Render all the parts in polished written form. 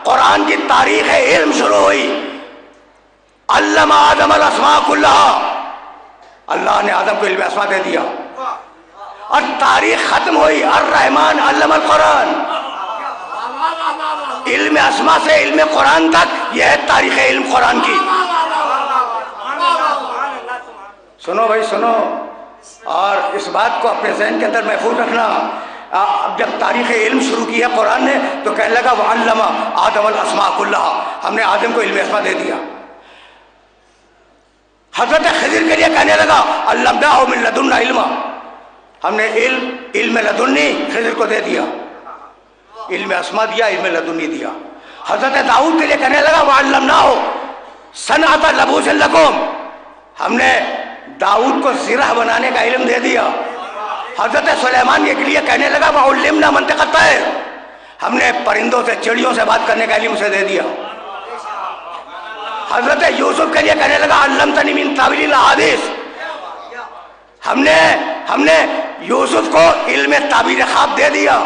قرآن کی تاریخ علم شروع ہوئی. علم آدم الاسماء کلها، اللہ نے آدم کو علم اسماء دے دیا. اور تاریخ ختم ہوئی الرحمن علم القرآن. علم اسماء سے علم قرآن تک یہ ہے تاریخ علم قرآن کی. سنو بھائی سنو، اور اس بات کو اپنے ذہن کے اندر محفوظ رکھنا. اب جب تاریخ علم شروع کی ہے قرآن نے تو کہنے لگا وعلم آدم الاسماء کلها، ہم نے آدم کو علم اسماء دے دیا. حضرت خضر کے لیے کہنے لگا علمناہ من لدنا علما، ہم نے علم لدنی خضر کو دے دیا، علم اسماء دیا، علم لدنی دیا. حضرت داؤد کے لیے کہنے لگا وعلمناہ صنعۃ لبوس لکم، ہم نے داؤد کو زرہ بنانے کا علم دے دیا. حضرت سلیمان کے لیے کہنے لگا وعلمنا منطق الطیر، ہم نے پرندوں سے چڑیوں سے بات کرنے کا علم اسے دے دیا. حضرت یوسف کے لیے کہنے لگا علمتنی من تاویل الاحادیث، ہم نے یوسف کو علم تعبیر خواب دے دیا.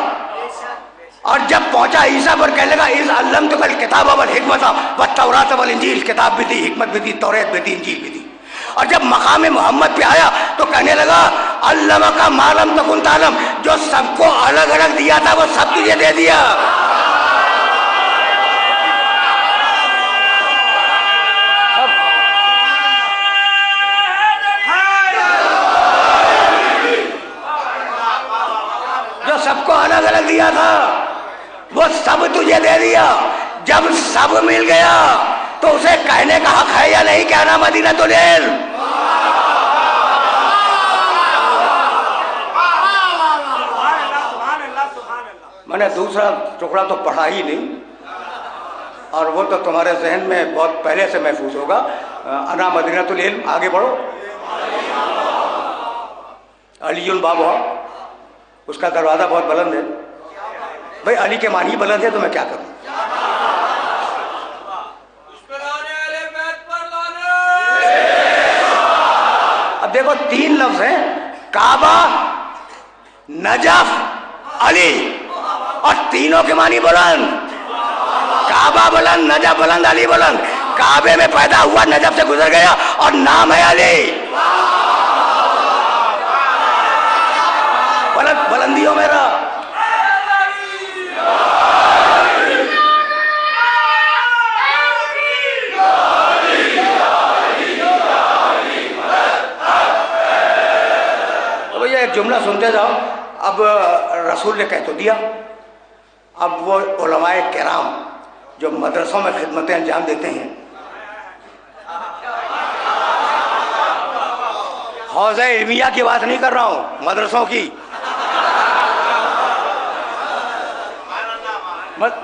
اور جب پہنچا عیسیٰ پر کہنے لگا اذ علمتک الکتاب والحکمت والتوراۃ والانجیل، کتاب بھی دی، حکمت بھی دی، توریت بھی دی، انجیل بھی دی. اور جب مقام محمد پہ آیا تو کہنے لگا علمک ما لم تکن تعلم، جو سب کو الگ الگ دیا تھا وہ سب تجھے دے دیا. جو سب کو الگ الگ دیا تھا وہ سب تجھے دے دیا. جب سب مل گیا تو اسے کہنے کا حق ہے یا نہیں کہ انا مدینۃ العلم؟ میں نے دوسرا ٹکڑا تو پڑھا ہی نہیں، اور وہ تو تمہارے ذہن میں بہت پہلے سے محفوظ ہوگا. انا مدینۃ العلم. آگے بڑھو. علی بابا، اس کا دروازہ بہت بلند ہے. بھائی علی کے معنی بلند ہے تو میں کیا کروں؟ اب دیکھو تین لفظ ہیں، کعبہ، نجف، علی، اور تینوں کے معنی بلند. کعبہ بلند، نجف بلند، علی بلند. کعبے میں پیدا ہوا، نجف سے گزر گیا، اور نام ہے علی. بلندیوں میں رہا. ایک جملہ سنتے جاؤ. اب رسول نے کہہ تو دیا، اب وہ علماء کرام جو مدرسوں میں خدمتیں انجام دیتے ہیں، حوضہ علمیہ کی بات نہیں کر رہا ہوں، مدرسوں کی،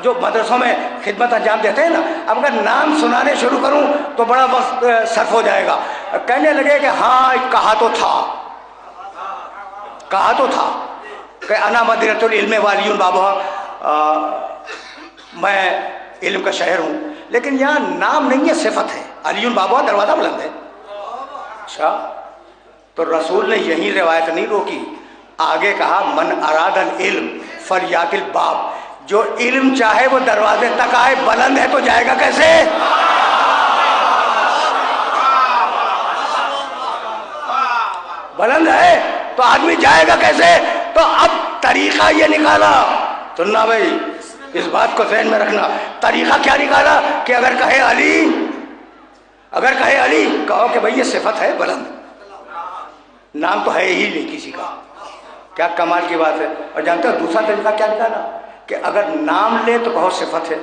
جو مدرسوں میں خدمت انجام دیتے ہیں نا. اب اگر نام سنانے شروع کروں تو بڑا وقت صرف ہو جائے گا. کہنے لگے کہ ہاں کہا تو تھا کہ انا مدینۃ العلم والی بابا، میں علم کا شہر ہوں. لیکن یہاں نام نہیں ہے، صفت ہے. علی بابا دروازہ بلند ہے. اچھا، تو رسول نے یہی روایت نہیں روکی، آگے کہا من اراد العلم فلیات الباب، جو علم چاہے وہ دروازے تک آئے. بلند ہے تو جائے گا کیسے؟ بلند ہے تو آدمی جائے گا کیسے؟ تو اب طریقہ یہ نکالا. سننا بھائی، اس بات کو ذہن میں رکھنا. طریقہ کیا نکالا کہ اگر کہے علی کہو کہ بھئی یہ صفت ہے بلند، نام تو ہے ہی نہیں کسی کا. کیا کمال کی بات ہے. اور جانتے ہو دوسرا طریقہ کیا نکالا کہ اگر نام لے تو کہو صفت ہے،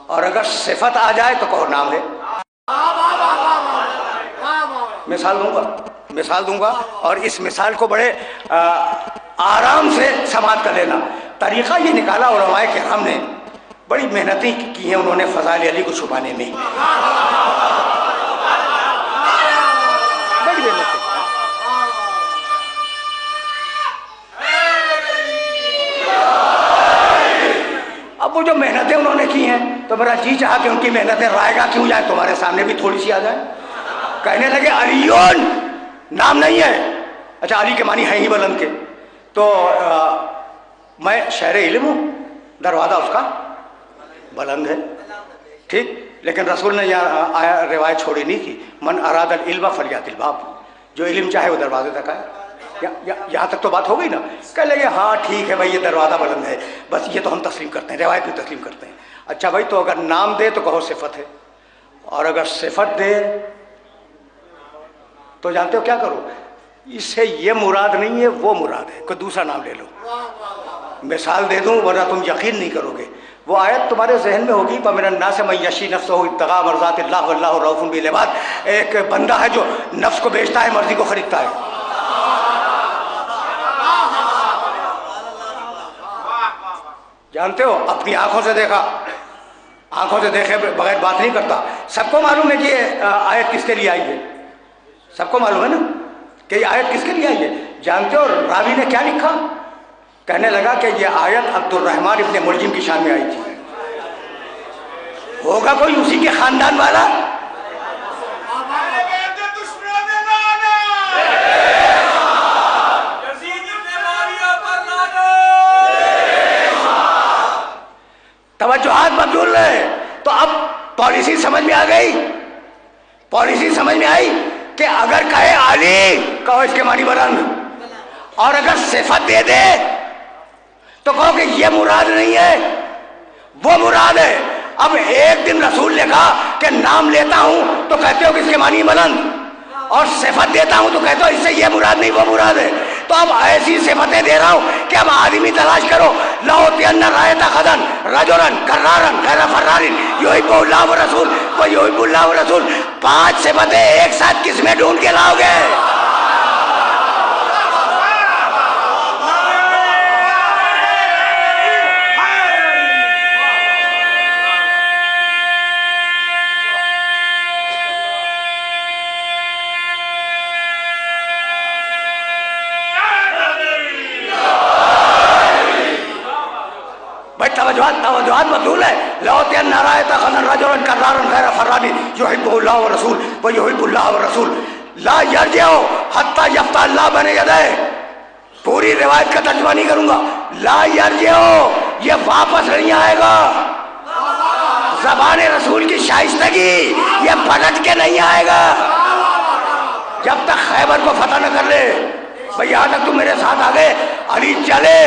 اور اگر صفت آ جائے تو کہو نام ہے. مثال دوں گا اور اس مثال کو بڑے آرام سے سماعت کر لینا. طریقہ یہ نکالا علماء کرام نے، بڑی محنتیں کی ہیں انہوں نے فضائل علی کو چھپانے میں. بڑی محنتیں. اب وہ جو محنتیں انہوں نے کی ہیں تو میرا جی چاہا کہ ان کی محنتیں رائگاں کیوں جائیں، تمہارے سامنے بھی تھوڑی سی آ جائیں. کہنے لگے علیون نام نہیں ہے. اچھا علی کے معنی ہے ہی بلند کے. تو میں شہر علم ہوں، دروازہ اس کا بلند ہے، ٹھیک، لیکن رسول نے یہاں روایت چھوڑی نہیں تھی، من اراد العلم فلیات الباب، جو علم چاہے وہ دروازے تک آئے. یہاں تک تو بات ہو گئی نا. کہہ لگے ہاں ٹھیک ہے بھائی یہ دروازہ بلند ہے، بس یہ تو ہم تسلیم کرتے ہیں، روایت بھی تسلیم کرتے ہیں. اچھا بھائی تو اگر نام دے تو کہو صفت ہے، اور اگر صفت دے تو جانتے ہو کیا کرو، اس سے یہ مراد نہیں ہے وہ مراد ہے، کوئی دوسرا نام لے لو. مثال دے دوں ورنہ تم یقین نہیں کرو گے. وہ آیت تمہارے ذہن میں ہوگی وَمِنَ النَّاسِ مَن يَشْرِي نَفْسَهُ ابْتِغَاءَ مَرْضَاتِ اللَّهِ وَاللَّهُ رَءُوفٌ بِالْعِبَادِ. ایک بندہ ہے جو نفس کو بیچتا ہے، مرضی کو خریدتا ہے. جانتے ہو اپنی آنکھوں سے دیکھا، آنکھوں سے دیکھے بغیر بات نہیں کرتا. سب کو معلوم ہے کہ یہ آیت کس کے لیے آئی ہے، سب کو معلوم ہے نا کہ یہ آیت کس کے لیے آئی ہے. جانتے ہو راوی نے کیا لکھا؟ کہنے لگا کہ یہ آیت عبد الرحمن ابن ملجم کی شان میں آئی تھی. ہوگا کوئی اسی کے خاندان والا؟ توجہات مبذول رہے. تو اب پالیسی سمجھ میں آ گئی، پالیسی سمجھ میں آئی کہ اگر کہے علی کہو اس کے معنی بلند، اور اگر صفت دے دے تو کہو کہ یہ مراد نہیں ہے وہ مراد ہے. اب ایک دن رسول نے کہا کہ نام لیتا ہوں تو کہتے ہو کہ اس کے معنی بلند، اور صفت دیتا ہوں تو کہتے ہو اس سے یہ مراد نہیں وہ مراد ہے. تو اب ایسی صفتیں دے رہا ہوں کہ اب آدمی تلاش کرو. لَأُعْطِيَنَّ رَأَيْتَ غَدًا رَجُلًا كَرَّارًا غَيْرَ فَرَّارٍ يُحِبُّهُ اللَّهُ وَرَسُولُهُ وَيُحِبُّ اللَّهُ وَرَسُولُهُ. 5 صفتیں ایک ساتھ کس میں ڈھونڈ کے لاؤ گے؟ توجہات مبذول ہے. لَأُعْطِيَنَّ رَأَيْتَ غَدًا رَجُلًا كَرَّارًا غَيْرَ فَرَّارٍ يُحِبُّهُ اللَّهُ وَرَسُولُهُ وَيُحِبُّ اللَّهَ وَرَسُولُهُ لَا يَرْجِعُ حَتَّى يَفْتَحَ اللَّهُ بَيْنَ يَدَيْهِ. پوری روایت کا ترجمہ نہیں کروں گا. لا يَرْجِعُ یہ واپس نہیں آئے گا. زبان رسول کی شائستگی یہ پلٹ کے نہیں آئے گا جب تک خیبر کو فتح نہ کر لے. بھئی یہاں تک تم میرے ساتھ آ گئے، علی چلے.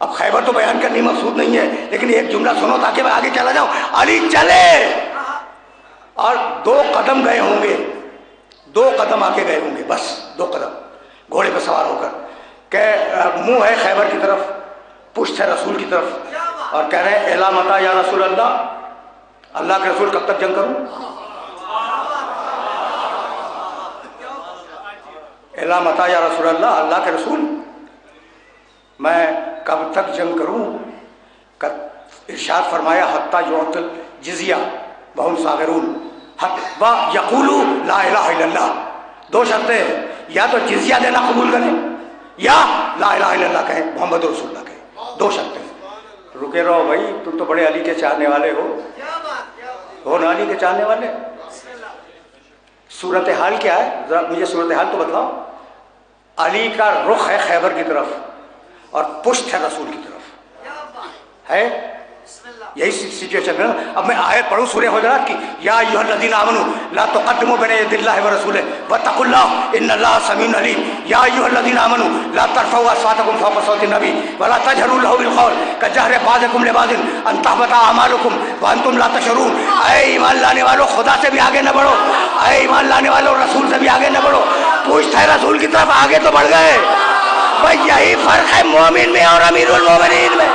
اب خیبر تو بیان کرنی مقصود نہیں ہے، لیکن ایک جملہ سنو تاکہ میں آگے چلا جاؤں. علی چلے اور 2 قدم گئے ہوں گے، 2 قدم آگے گئے ہوں گے، بس 2 قدم گھوڑے پہ سوار ہو کر، کہ منہ ہے خیبر کی طرف، پشت ہے رسول کی طرف، اور کہہ رہے ہیں الا متا یا رسول اللہ، اللہ کے رسول کب تک جنگ کروں؟ الا متا یا رسول اللہ، اللہ کے رسول میں کب تک جنگ کروں؟ ارشاد فرمایا حتی یعطی الجزیہ وہم صاغرون و یقولوا لا الہ الا اللہ. 2 شرطیں ہیں، یا تو جزیہ دینا قبول کریں یا لا الہ الا اللہ کہیں، محمد رسول اللہ کہیں. 2 شرطیں. رکے رہو بھائی، تم تو بڑے علی کے چاہنے والے ہو نا علی کے چاہنے والے. صورتحال کیا ہے ذرا مجھے صورتحال تو بتلاؤ. علی کا رخ ہے خیبر کی طرف اور پشت ہے رسول کی طرف، ہے یہی سچویشن ہے. اب میں آیت پڑھوں سورہ حجرات کی، یا ایھا الذین آمنوا لا تقدموا بین یدی اللہ ورسولہ واتقوا اللہ ان اللہ سمیع علیم. یا ایھا الذین آمنوا لا ترفعوا اصواتکم فوق صوت النبی ولا تجهروا له بالقول کجهر بعضکم لبعض ان تحبط اعمالکم وانتم لا تشعرون. اے ایمان لانے والو خدا سے بھی آگے نہ بڑھو، اے ایمان لانے والو رسول سے بھی آگے نہ بڑھو. پشت ہے رسول کی طرف، آگے تو بڑھ گئے. بھائی یہی فرق ہے مومن میں اور امیر المومنین میں.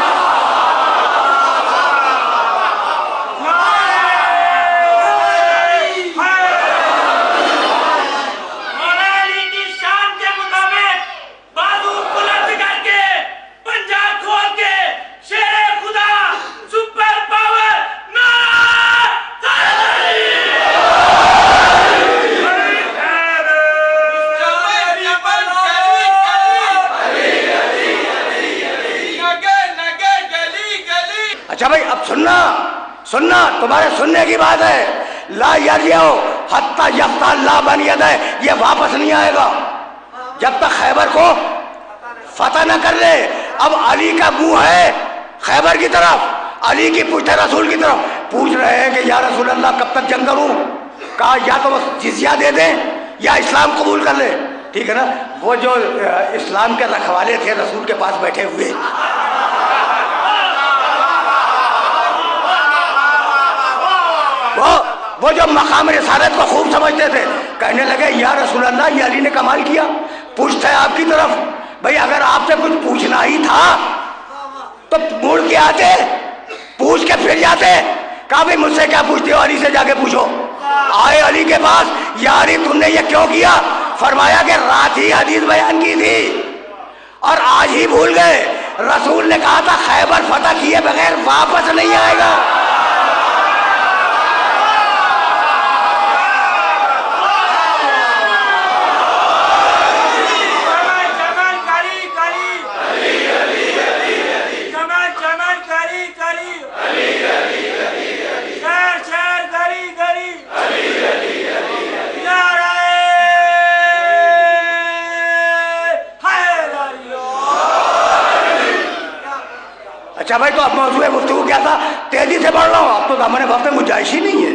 اچھا بھائی اب سننا تمہارے سننے کی بات ہے. لا یرجع حتی یفتح اللہ بین یدیہ، یہ واپس نہیں آئے گا جب تک خیبر کو فتح نہ کر لے. اب علی کا منہ ہے خیبر کی طرف علی کی پوچھتے رسول کی طرف، پوچھ رہے ہیں کہ یا رسول اللہ کب تک جنگ کروں؟ کہا یا تو بس جزیہ دے دیں یا اسلام قبول کر لیں. ٹھیک ہے نا. وہ جو اسلام کے رکھوالے تھے رسول کے پاس بیٹھے ہوئے، وہ جو مقام رسالت کو خوب سمجھتے تھے، کہنے لگے یا رسول اللہ یہ علی نے کمال کیا، پوچھتا ہے آپ کی طرف. بھئی اگر آپ سے کچھ پوچھنا ہی تھا تو مڑ کے آتے، پوچھ کے پھر جاتے. کہا بھئی مجھ سے کیا پوچھتے ہو، علی سے جا کے پوچھو. آئے علی کے پاس، یا علی تم نے یہ کیوں کیا؟ فرمایا کہ رات ہی حدیث بیان کی تھی اور آج ہی بھول گئے. رسول نے کہا تھا خیبر فتح کیے بغیر واپس نہیں آئے گا. اچھا بھائی، تو اب موضوع گفتگو کیا تھا؟ تیزی سے بڑھ رہا ہوں، اب تو دامن وقت میں گنجائش ہی نہیں ہے،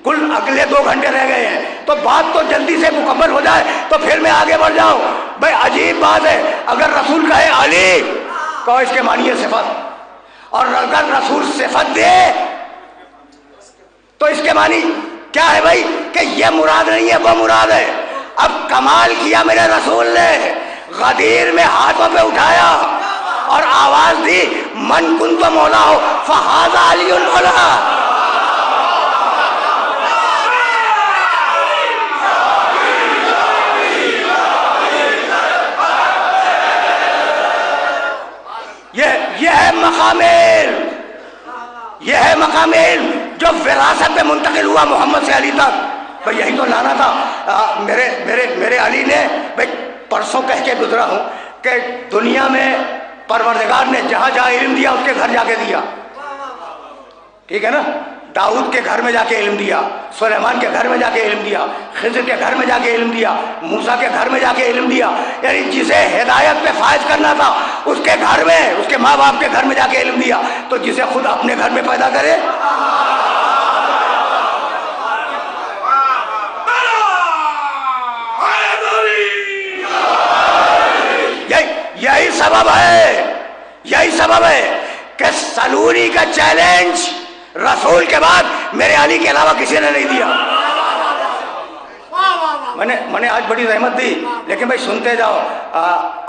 کل اگلے 2 گھنٹے رہ گئے ہیں، تو بات تو جلدی سے مکمل ہو جائے تو پھر میں آگے بڑھ جاؤں. بھائی عجیب بات ہے، اگر رسول کہے علی تو اس کے معنی ہے صفت، اور اگر رسول صفت دے تو اس کے معنی کیا ہے بھائی؟ کہ یہ مراد نہیں ہے، وہ مراد ہے. اب کمال کیا میرے رسول نے، غدیر میں ہاتھوں پہ اٹھایا اور آواز دی من کنت مولا ہو فہذا علی المولا. یہ ہے مقام علم، یہ ہے مقام علم جو وراثت میں منتقل ہوا محمد سے علی تک. بھئی یہی تو لانا تھا. میرے علی نے، بھئی پرسوں کہہ کے گزرا ہوں کہ دنیا میں پروردگار نے جہاں جہاں علم دیا اس کے گھر جا کے دیا. ٹھیک ہے نا. داؤد کے گھر میں جا کے علم دیا، سلیمان کے گھر میں جا کے علم دیا، خضر کے گھر میں جا کے علم دیا، موسیٰ کے گھر میں جا کے علم دیا. یعنی جسے ہدایت پہ فائز کرنا تھا اس کے گھر میں، اس کے ماں باپ کے گھر میں جا کے علم دیا. تو جسے خود اپنے گھر میں پیدا کرے، یہی سبب ہے کہ سلوری کا چیلنج رسول کے بعد میرے علی کے علاوہ کسی نے نہیں دیا. میں نے آج بڑی رحمت دی، لیکن بھائی سنتے جاؤ.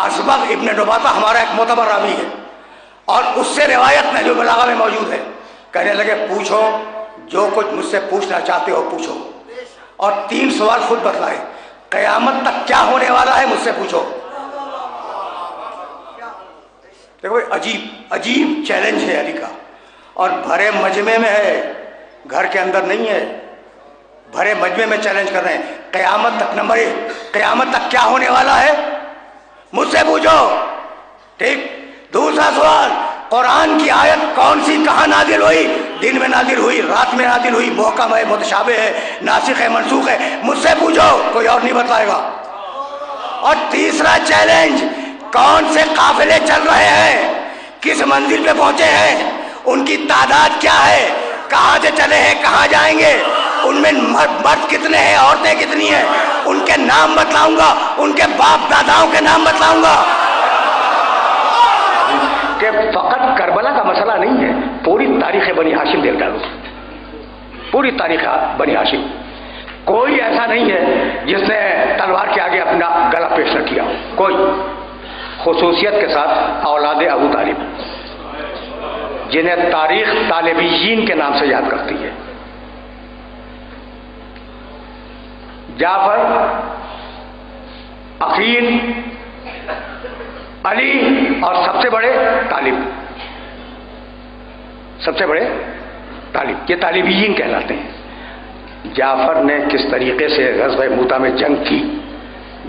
اسبغ ابن نباتہ ہمارا ایک معتبر راوی ہے اور اس سے روایت میں جو بلاغہ میں موجود ہے. کہنے لگے پوچھو جو کچھ مجھ سے پوچھنا چاہتے ہو پوچھو، اور 3 سوال خود بتلائے. قیامت تک کیا ہونے والا ہے مجھ سے پوچھو. دیکھو عجیب چیلنج ہے علی کا، اور بھرے مجمع میں ہے، گھر کے اندر نہیں ہے. بھرے مجمع میں چیلنج کر رہے ہیں. قیامت تک نمبر 1، قیامت تک کیا ہونے والا ہے مجھ سے پوچھو. ٹھیک. دوسرا سوال، قرآن کی آیت کون سی کہاں نازل ہوئی؟ دن میں نازل ہوئی، رات میں نازل ہوئی، محکم ہے، متشابہ ہے، ناسخ ہے، منسوخ ہے؟ مجھ سے پوچھو، کوئی اور نہیں بتائے گا. اور تیسرا چیلنج، کون سے قافلے چل رہے ہیں، کس منزل پہ پہنچے ہیں، ان کی تعداد کیا ہے، کہاں سے چلے ہیں، کہاں جائیں گے، ان میں مرد کتنے ہیں، عورتیں کتنی ہیں، ان کے نام بتلاؤں گا، ان کے باپ داداؤں کے نام بتلاؤں گا. کہ فقط کربلا کا مسئلہ نہیں ہے، پوری تاریخ بنی ہاشم دیکھ ڈالو، پوری تاریخ بنی ہاشم. کوئی ایسا نہیں ہے جس نے تلوار کے آگے اپنا گلا پیش نہ کیا. کوئی، خصوصیت کے ساتھ اولاد ابو طالب، جنہیں تاریخ طالبیین کے نام سے یاد کرتی ہے. جعفر، عقیل، علی اور سب سے بڑے طالب، سب سے بڑے طالب، یہ طالبیین کہلاتے ہیں. جعفر نے کس طریقے سے غزوہ موتا میں جنگ کی،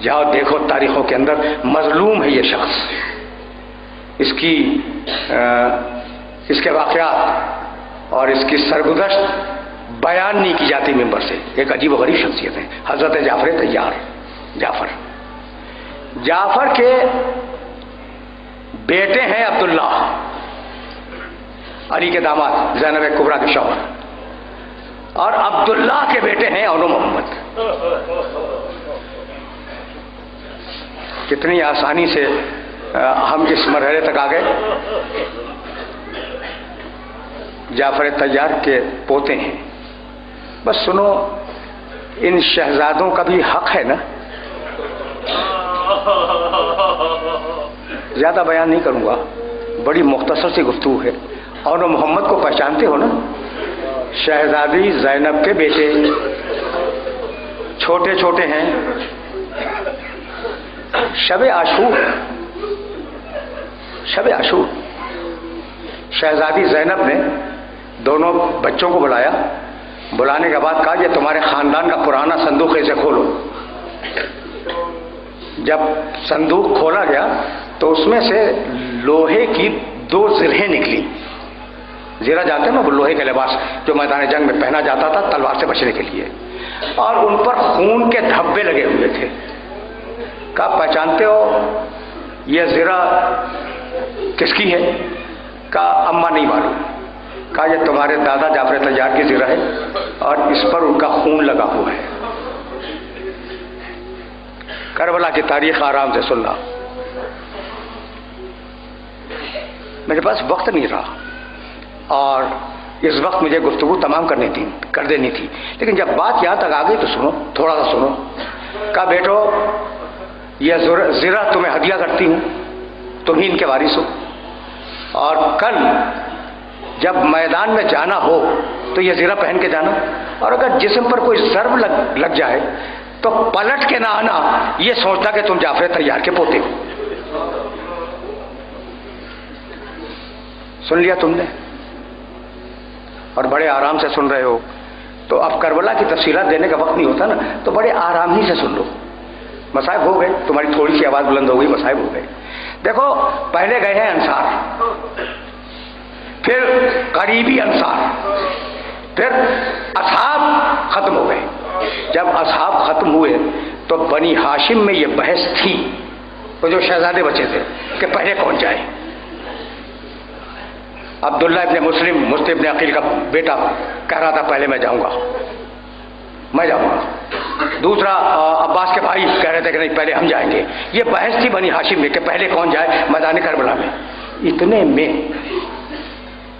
جاؤ دیکھو تاریخوں کے اندر. مظلوم ہے یہ شخص، اس کے واقعات اور اس کی سرگزشت بیان نہیں کی جاتی ممبر سے. ایک عجیب و غریب شخصیت ہے حضرت جعفر طیار. جعفر کے بیٹے ہیں عبداللہ، علی کے داماد زینب کبریٰ کے شوہر، اور عبداللہ کے بیٹے ہیں اونو محمد۔ کتنی آسانی سے ہم اس مرحلے تک آ گئے۔ جعفر طیار کے پوتے ہیں۔ بس سنو، ان شہزادوں کا بھی حق ہے نا۔ زیادہ بیان نہیں کروں گا، بڑی مختصر سی گفتگو ہے۔ اونو محمد کو پہچانتے ہو نا؟ شہزادی زینب کے بیٹے، چھوٹے چھوٹے ہیں۔ شب عاشور شہزادی زینب نے دونوں بچوں کو بلایا، بلانے کے بعد کہا یہ تمہارے خاندان کا پرانا صندوق ہے، اسے کھولو۔ جب صندوق کھولا گیا تو اس میں سے لوہے کی 2 زرہیں نکلی۔ زرہ جاتے ہیں نا وہ لوہے کا لباس جو میدان جنگ میں پہنا جاتا تھا تلوار سے بچنے کے لیے، اور ان پر خون کے دھبے لگے ہوئے تھے۔ کہا پہچانتے ہو یہ زرہ کس کی ہے؟ کہا اماں نہیں معلوم۔ کہا یہ تمہارے دادا جعفر طیار کی زرہ ہے اور اس پر ان کا خون لگا ہوا ہے۔ کربلا کی تاریخ آرام سے سننا، میرے پاس وقت نہیں رہا اور اس وقت مجھے گفتگو تمام کر دینی تھی، لیکن جب بات یہاں تک آ گئی تو سنو، تھوڑا سا سنو۔ کہا بیٹو یہ زرہ تمہیں ہدیہ کرتی ہوں، تم ہی ان کے وارث ہو، اور کل جب میدان میں جانا ہو تو یہ زرہ پہن کے جانا، اور اگر جسم پر کوئی ضرب لگ جائے تو پلٹ کے نہ آنا یہ سوچتا کہ تم جعفر طیار کے پوتے ہو۔ سن لیا تم نے اور بڑے آرام سے سن رہے ہو، تو اب کربلا کی تفصیلات دینے کا وقت نہیں ہوتا نا، تو بڑے آرام ہی سے سن لو۔ مصائب ہو گئے، تمہاری تھوڑی سی آواز بلند ہو گئی، مصائب ہو گئے۔ دیکھو پہلے گئے ہیں انصار، پھر قریبی انصار، پھر اصحاب ختم ہو گئے۔ جب اصحاب ختم ہوئے تو بنی ہاشم میں یہ بحث تھی، وہ جو شہزادے بچے تھے، کہ پہلے کون جائے۔ عبداللہ ابن مسلم ابن عقیل کا بیٹا کہہ رہا تھا پہلے میں جاؤں گا۔ دوسرا عباس کے بھائی کہہ رہے تھے کہ نہیں پہلے ہم جائیں گے۔ یہ بحث تھی بنی ہاشم میں کہ پہلے کون جائے میدان کربلا میں۔ اتنے میں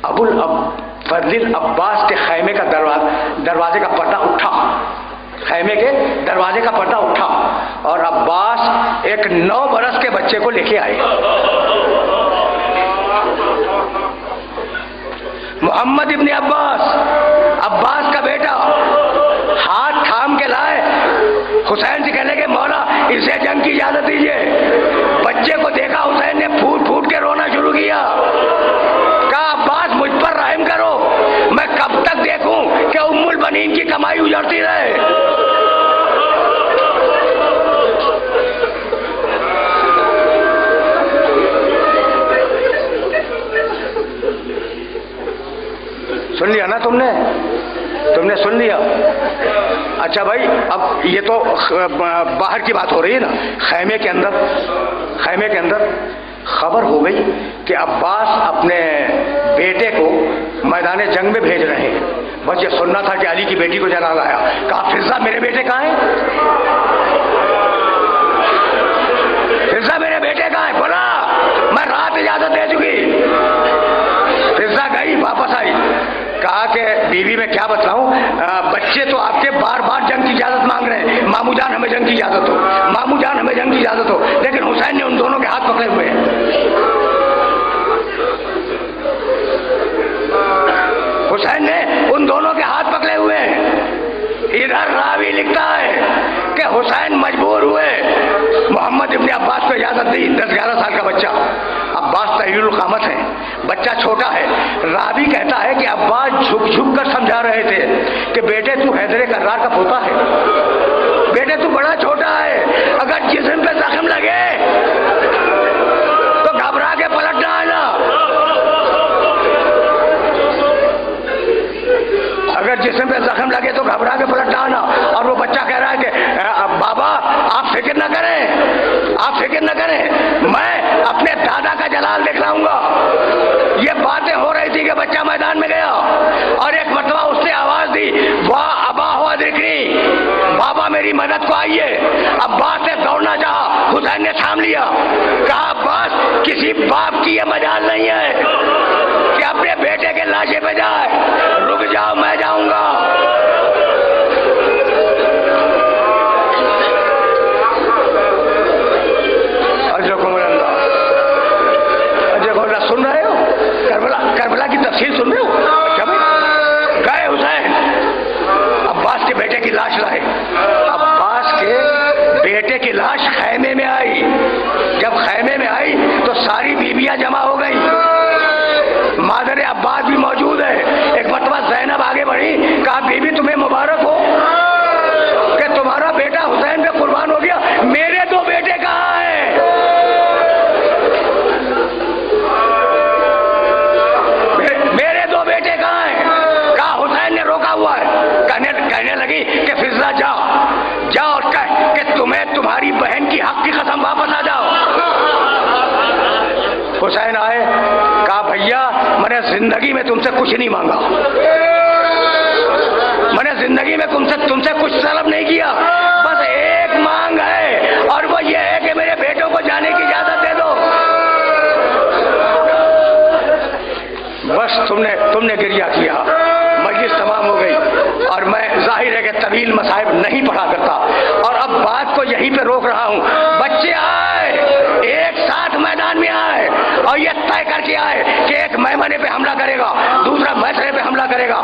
ابو الفضل عباس کے خیمے کا دروازے کا پردہ اٹھا، خیمے کے دروازے کا پردہ اٹھا، اور عباس ایک 9 برس کے بچے کو لے کے آئے۔ محمد ابن عباس کا بیٹا ہاتھ تھام کے لائے، حسین سے کہنے کے مولا اسے جنگ کی اجازت دیجیے۔ بچے کو دیکھا حسین نے پھوٹ پھوٹ کے رونا شروع کیا۔ کہا عباس مجھ پر رحم کرو، میں کب تک دیکھوں کہ ام البنین کی کمائی اجڑتی رہے۔ سن لیا نا تم نے سن لیا؟ اچھا بھائی، اب یہ تو باہر کی بات ہو رہی ہے نا۔ خیمے کے اندر خبر ہو گئی کہ عباس اپنے بیٹے کو میدان جنگ میں بھیج رہے ہیں۔ بس یہ سننا تھا کہ علی کی بیٹی کو جلا لایا۔ کہا فضہ میرے بیٹے کہاں ہیں؟ فضہ میرے بیٹے کہاں ہیں؟ بولا میں رات اجازت دے چکی۔ فضہ گئی، واپس آئی، کہا کہ بیوی میں کیا بتلاؤں، بچے تو آپ کے بار بار جنگ کی اجازت مانگ رہے ہیں، ماموں جان ہمیں جنگ کی اجازت ہو، لیکن حسین نے ان دونوں کے ہاتھ پکڑے ہوئے ہیں۔ ادھر راوی لکھتا ہے کہ حسین مجبور ہوئے، محمد ابن عباس کو اجازت دی، 10-11 سال کا بچہ، عباس طویل القامت ہے، بچہ چھوٹا ہے۔ راوی کہتا ہے کہ عباس جھک جھک کر سمجھا رہے تھے کہ بیٹے تو حیدر کرار کا پوتا ہے، بیٹے تو بڑا چھوٹا ہے، اگر جسم پہ زخم لگے تو گھبرا کے پلٹنا ہے نا، اگر جسم پہ زخم لگے تو گھبرا کے پلٹنا آنا۔ اور وہ بچہ کہہ رہا ہے کہ بابا آپ فکر نہ کریں، میں اپنے دادا کا جلال دکھلاؤں گا۔ یہ باتیں ہو رہی تھی کہ بچہ کو آئیے. عباس نے دوڑنا چاہا, حسین نے تھام لیا. کہا عباس کسی باپ کی یہ مجال نہیں ہے کہ اپنے بیٹے کے لاشے پہ جائے, رک جاؤ میں جاؤں گا. سن رہے ہو کربلا کی تفصیل سن رہے ہو؟ کیا بھائی گئے حسین, عباس کے بیٹے کی لاش لائے. عباس کے بیٹے کی لاش خیمے میں آئی. جب خیمے میں آئی تو ساری بیویاں جمع ہو گئی. مادر عباس بھی موجود ہے. ایک مرتبہ زینب آگے بڑھی, کہا بیوی تمہیں مبارک ہو کہ تمہارا بیٹا حسین پہ قربان ہو گیا, میرے دو بیٹے کہاں ہیں؟ میرے دو بیٹے کہاں ہیں؟ کہا حسین نے روکا ہوا ہے. کہنے لگی کہ فضہ جاؤ اور کہہ کہ تمہیں تمہاری بہن کی حق کی قسم واپس آ جاؤ. حسین آئے, کہا بھیا میں نے زندگی میں تم سے کچھ نہیں مانگا, میں نے زندگی میں تم سے کچھ طلب نہیں کیا, بس ایک مانگ ہے اور وہ یہ ہے کہ میرے بیٹوں کو جانے کی اجازت دے دو. بس تم نے گریہ کیا, مجلس تمام ہو گئی. اور میں ظاہر ہے کہ طویل مصائب نہیں پڑھا کرتا, اور اب بات کو یہیں پہ روک رہا ہوں. بچے آئے, ایک ساتھ میدان میں آئے اور یہ طے کر کے آئے کہ ایک میمنے پہ حملہ کرے گا, دوسرا میسرے پہ حملہ کرے گا.